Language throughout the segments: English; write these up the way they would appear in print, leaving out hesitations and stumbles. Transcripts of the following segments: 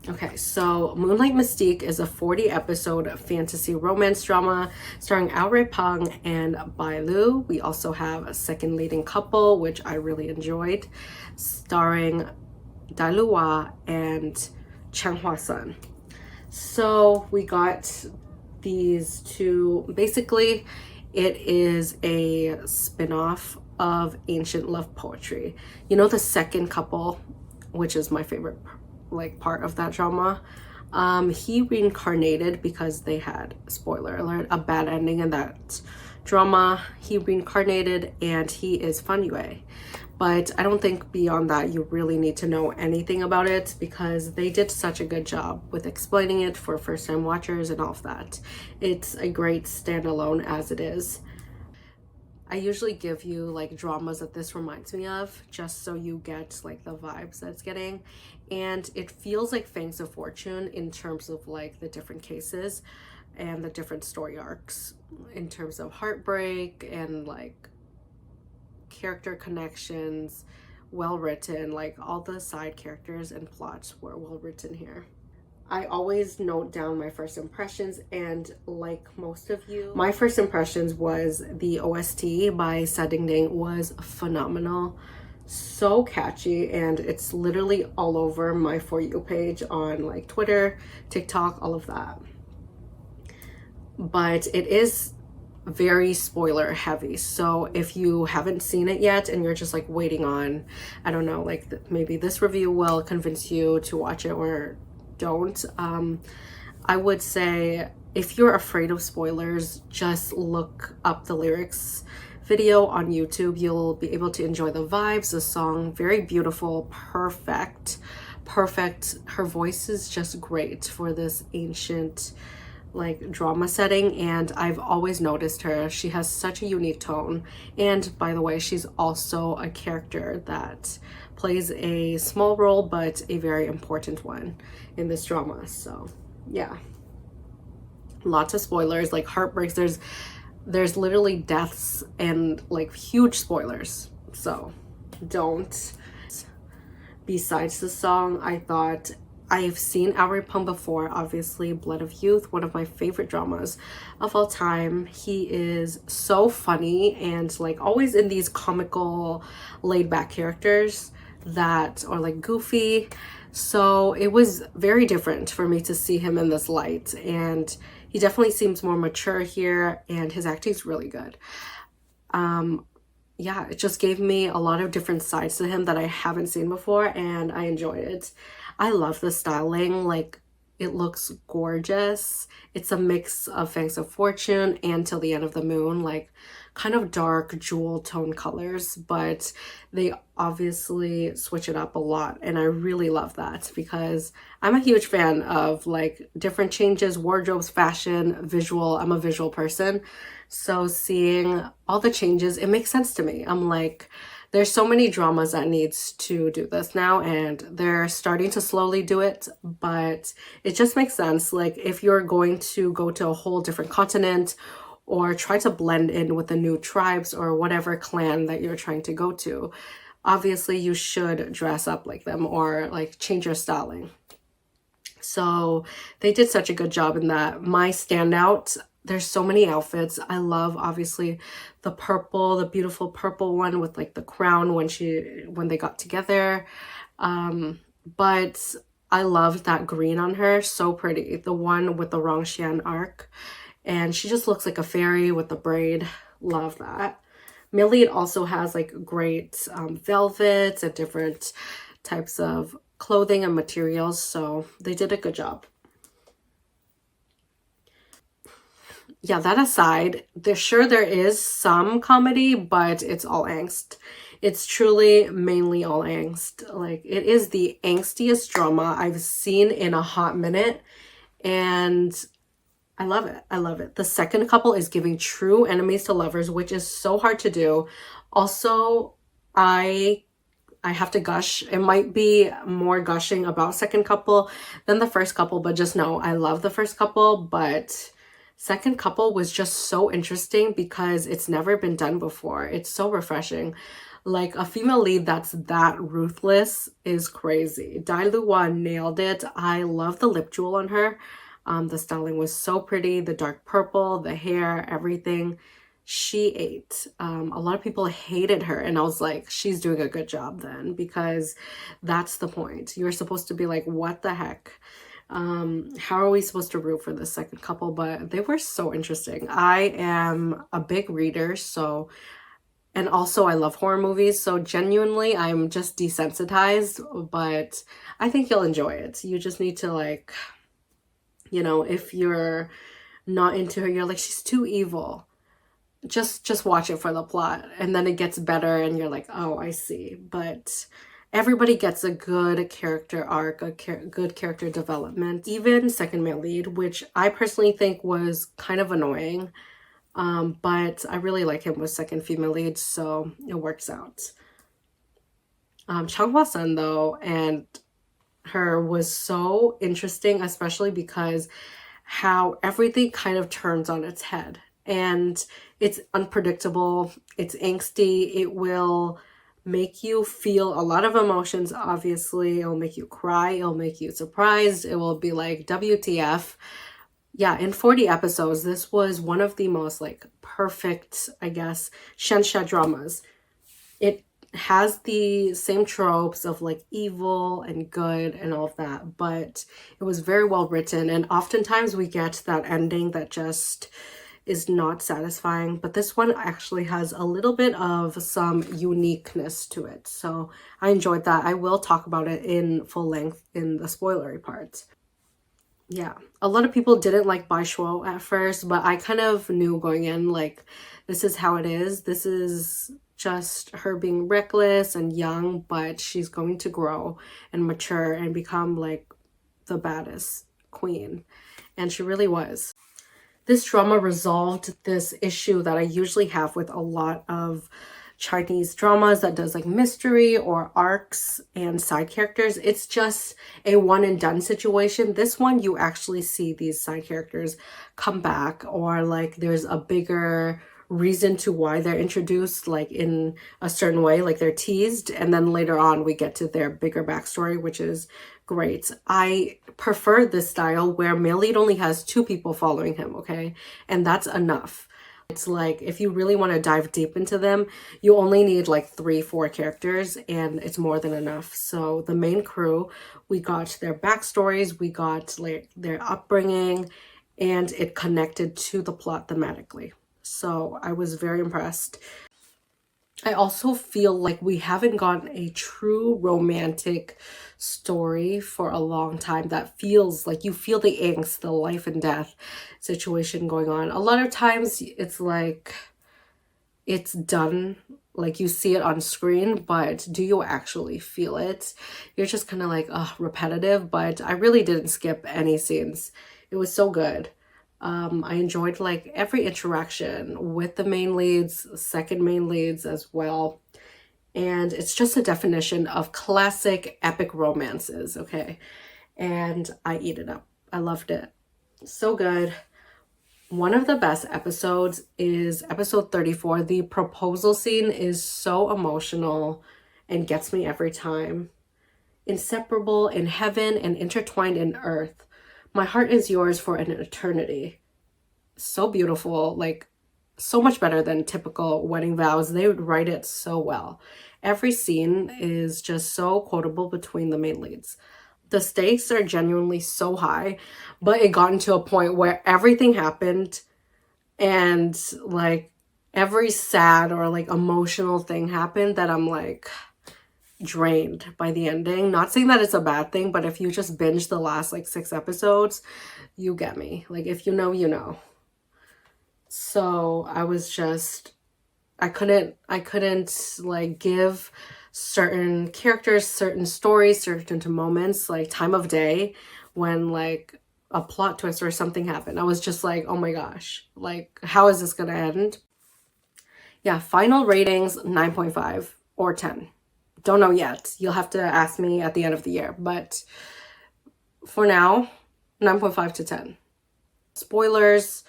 Okay, so Moonlight Mystique is a 40-episode fantasy romance drama starring Ao Pang and Bai Lu. We also have a second leading couple, which I really enjoyed, starring Dai Lua and Chang Hua Sun. So we got these two. Basically, it is a spin-off of ancient love poetry. You know, the second couple, which is my favorite part of that drama, he reincarnated because they had, spoiler alert, a bad ending in that drama. He reincarnated and he is Fan Yue. But I don't think beyond that you really need to know anything about it, because they did such a good job with explaining it for first-time watchers and all of that. It's a great standalone as it is. I usually give you like dramas that this reminds me of, just so you get like the vibes that it's getting. And it feels like Fangs of Fortune in terms of like the different cases and the different story arcs, in terms of heartbreak and like character connections, well written. Like all the side characters and plots were well written here. I always note down my first impressions, and like most of you, my first impressions was the OST by Sa Ding Ding was phenomenal. So catchy, and it's literally all over my For You page on like Twitter, TikTok, all of that. But it is very spoiler heavy, so if you haven't seen it yet and you're just like waiting on, I don't know, like maybe this review will convince you to watch it or don't. I would say if you're afraid of spoilers, just look up the lyrics video on YouTube. You'll be able to enjoy the vibes. The song, very beautiful, perfect. Her voice is just great for this ancient like drama setting, and I've always noticed her. She has such a unique tone, and by the way, she's also a character that plays a small role but a very important one in this drama. So yeah, lots of spoilers, like heartbreaks. There's literally deaths and like huge spoilers, so don't. Besides the song, I thought, I've seen Ao Pang before, obviously. Blood of Youth, one of my favorite dramas of all time. He is so funny and like always in these comical, laid back characters that are like goofy. So it was very different for me to see him in this light, and he definitely seems more mature here, and his acting is really good. Yeah, it just gave me a lot of different sides to him that I haven't seen before, and I enjoyed it. I love the styling, like it looks gorgeous. It's a mix of Fangs of Fortune and Till the End of the Moon, like kind of dark jewel tone colors, but they obviously switch it up a lot, and I really love that because I'm a huge fan of like different changes, wardrobes, fashion, visual. I'm a visual person, so seeing all the changes, it makes sense to me. I'm like, there's so many dramas that needs to do this now, and they're starting to slowly do it, but it just makes sense. Like if you're going to go to a whole different continent or try to blend in with the new tribes or whatever clan that you're trying to go to, obviously you should dress up like them or like change your styling. So they did such a good job in that. My standout, there's so many outfits. I love obviously the purple, the beautiful purple one with like the crown when they got together. But I love that green on her, so pretty. The one with the Rongxian arc, and she just looks like a fairy with the braid. Love that. Millie also has like great velvets and different types of clothing and materials, so they did a good job. Yeah, that aside, there is some comedy, but it's all angst. It's truly mainly all angst. Like it is the angstiest drama I've seen in a hot minute, and I love it. I love it. The second couple is giving true enemies to lovers, which is so hard to do. Also, I have to gush. It might be more gushing about second couple than the first couple, but just know I love the first couple, but second couple was just so interesting because it's never been done before. It's so refreshing. Like a female lead that's that ruthless is crazy. Dai Luwan nailed it. I love the lip jewel on her. The styling was so pretty. The dark purple, the hair, everything. She ate. A lot of people hated her, and I was like, she's doing a good job then, because that's the point. You're supposed to be like, what the heck? How are we supposed to root for the second couple? But they were so interesting. I am a big reader, so, and also I love horror movies, so genuinely I'm just desensitized, but I think you'll enjoy it. You just need to, like, you know, if you're not into her, you're like, she's too evil, just watch it for the plot, and then it gets better and you're like, oh, I see. But everybody gets a good character arc, good character development, even second male lead, which I personally think was kind of annoying, but I really like him with second female lead, so it works out. Changhwa Sun though, and her was so interesting, especially because how everything kind of turns on its head, and it's unpredictable, it's angsty, it will make you feel a lot of emotions. Obviously, it'll make you cry, it'll make you surprised, it will be like WTF. Yeah, in 40 episodes, this was one of the most like perfect, I guess, Shensha dramas. It has the same tropes of like evil and good and all of that, but it was very well written, and oftentimes we get that ending that just is not satisfying, but this one actually has a little bit of some uniqueness to it, so I enjoyed that. I will talk about it in full length in the spoilery part. Yeah, a lot of people didn't like Bai Shuo at first, but I kind of knew going in, like, this is how it is. This is just her being reckless and young, but she's going to grow and mature and become like the baddest queen. And she really was. This drama resolved this issue that I usually have with a lot of Chinese dramas that does like mystery or arcs and side characters. It's just a one and done situation. This one, you actually see these side characters come back, or like there's a bigger reason to why they're introduced, like in a certain way, like they're teased, and then later on we get to their bigger backstory, which is great. I prefer this style where male lead only has 2 people following him, okay, and that's enough. It's like if you really want to dive deep into them, you only need like 3-4 characters, and it's more than enough. So the main crew, we got their backstories, we got like their upbringing, and it connected to the plot thematically. So I was very impressed. I also feel like we haven't gotten a true romantic story for a long time that feels like you feel the angst, the life and death situation going on. A lot of times it's like it's done, like you see it on screen, but do you actually feel it? You're just kind of like, repetitive, but I really didn't skip any scenes. It was so good. I enjoyed like every interaction with the main leads, second main leads as well. And it's just a definition of classic epic romances, okay? And I eat it up. I loved it. So good. One of the best episodes is episode 34. The proposal scene is so emotional and gets me every time. Inseparable in heaven and intertwined in earth. My heart is yours for an eternity. So beautiful, like so much better than typical wedding vows. They would write it so well. Every scene is just so quotable between the main leads. The stakes are genuinely so high, but it got into a point where everything happened, and like every sad or like emotional thing happened that I'm like drained by the ending. Not saying that it's a bad thing, but if you just binge the last like 6 episodes, you get me. Like if you know, you know. So I was just, I couldn't like give certain characters, certain stories, certain moments, like time of day when like a plot twist or something happened. I was just like, oh my gosh, like how is this gonna end? Yeah, final ratings 9.5 or 10. Don't know yet. You'll have to ask me at the end of the year, but for now, 9.5 to 10. Spoilers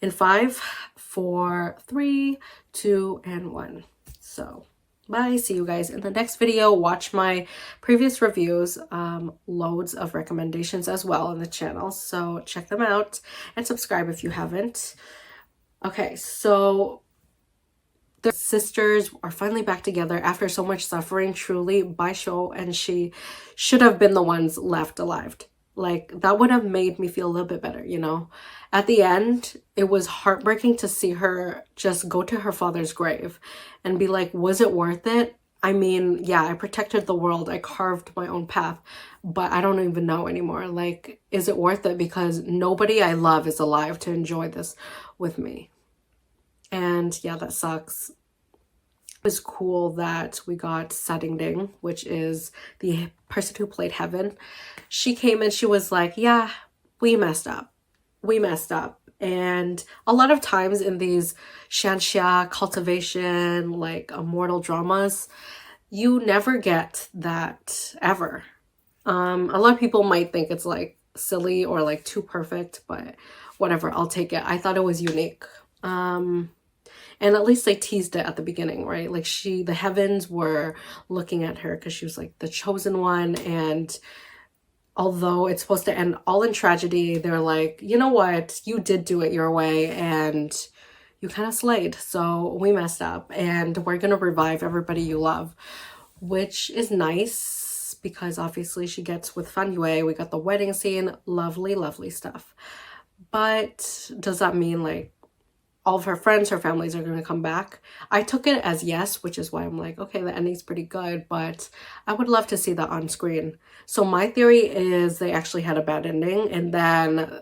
in 5, 4, 3, 2, and 1. So Bye. See you guys in the next video. Watch my previous reviews. Loads of recommendations as well on the channel, so check them out and subscribe if you haven't. Okay, so the sisters are finally back together after so much suffering, truly, by Sho, and she should have been the ones left alive. Like, that would have made me feel a little bit better, you know? At the end, it was heartbreaking to see her just go to her father's grave and be like, was it worth it? I mean, yeah, I protected the world. I carved my own path, but I don't even know anymore. Like, is it worth it? Because nobody I love is alive to enjoy this with me. And yeah, that sucks. It was cool that we got Sadingding, which is the person who played Heaven. She came and she was like, yeah, we messed up. We messed up. And a lot of times in these Shanxia cultivation, like immortal dramas, you never get that ever. A lot of people might think it's like silly or like too perfect, but whatever, I'll take it. I thought it was unique. And at least they teased it at the beginning, right? Like the heavens were looking at her because she was like the chosen one. And although it's supposed to end all in tragedy, they're like, you know what? You did do it your way and you kind of slayed. So we messed up and we're going to revive everybody you love, which is nice because obviously she gets with Fan Yue. We got the wedding scene. Lovely, lovely stuff. But does that mean like all of her friends, her families are going to come back? I took it as yes, which is why I'm like, okay, the ending's pretty good, but I would love to see that on screen. So my theory is they actually had a bad ending, and then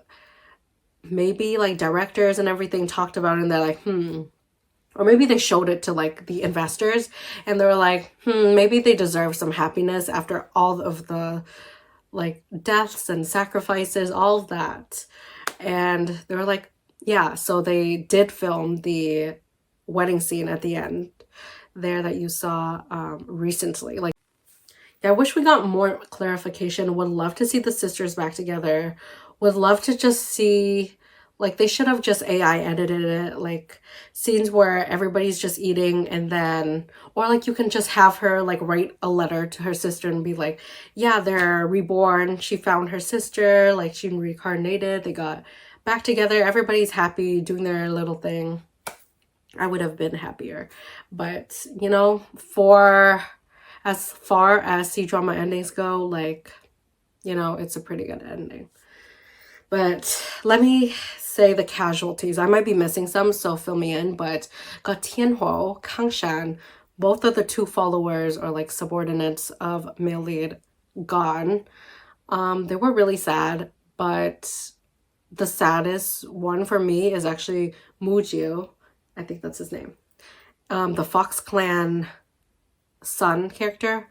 maybe like directors and everything talked about it and they're like, or maybe they showed it to like the investors and they were like, maybe they deserve some happiness after all of the like deaths and sacrifices, all of that. And they were like, yeah, so they did film the wedding scene at the end there that you saw recently. Like, yeah, I wish we got more clarification. Would love to see the sisters back together. Would love to just see, like, they should have just AI edited it, like scenes where everybody's just eating and then, or like you can just have her like write a letter to her sister and be like, yeah, they're reborn. She found her sister, like she reincarnated, they got back together, everybody's happy doing their little thing. I would have been happier, but you know, for as far as Cdrama endings go, like, you know, it's a pretty good ending. But let me say the casualties. I might be missing some, so fill me in. But got Tianhuo, Kangshan, both of the two followers or like subordinates of male lead, gone. They were really sad, but the saddest one for me is actually Mujio. I think that's his name. The Fox Clan son character.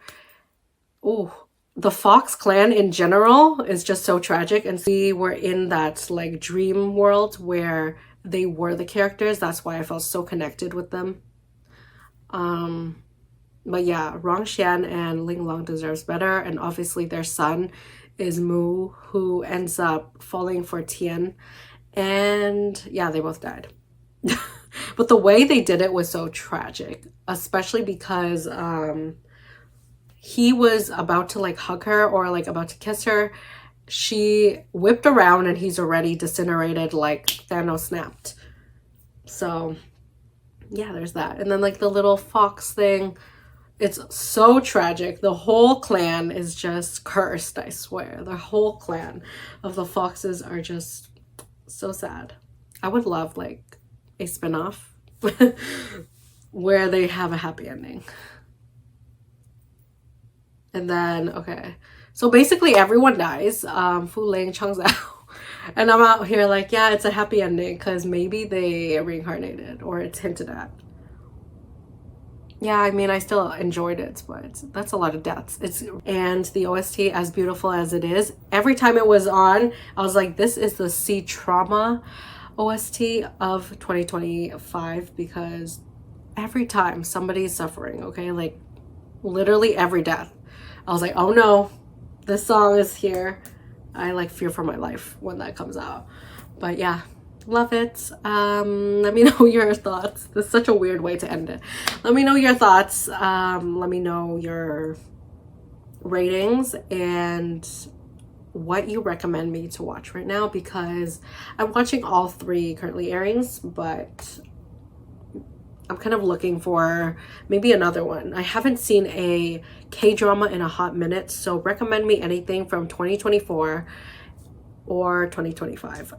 Oh, the Fox Clan in general is just so tragic. And we were in that like dream world where they were the characters. That's why I felt so connected with them. But yeah, Rongxian and Ling Long deserves better. And obviously their son is Mu, who ends up falling for Tian, and yeah, they both died. But the way they did it was so tragic, especially because he was about to like hug her or like about to kiss her. She whipped around and he's already disintegrated, like Thanos snapped. So yeah, there's that. And then like the little fox thing, it's so tragic. The whole clan is just cursed, I swear. The whole clan of the foxes are just so sad. I would love like a spin-off where they have a happy ending. And then, okay. So basically everyone dies. Fu Ling, Chang Zhao. And I'm out here like, yeah, it's a happy ending because maybe they reincarnated or it's hinted at. Yeah, I mean, I still enjoyed it, but that's a lot of deaths. And the OST, as beautiful as it is, every time it was on, I was like, this is the Cdrama OST of 2025, because every time somebody's suffering, okay, like literally every death, I was like, oh no, this song is here. I like fear for my life when that comes out. But yeah, Love it. Let me know your thoughts. This is such a weird way to end it. Let me know your thoughts. Let me know your ratings and what you recommend me to watch right now, because I'm watching all 3 currently airings, but I'm kind of looking for maybe another one. I haven't seen a K-drama in a hot minute, so recommend me anything from 2024 or 2025.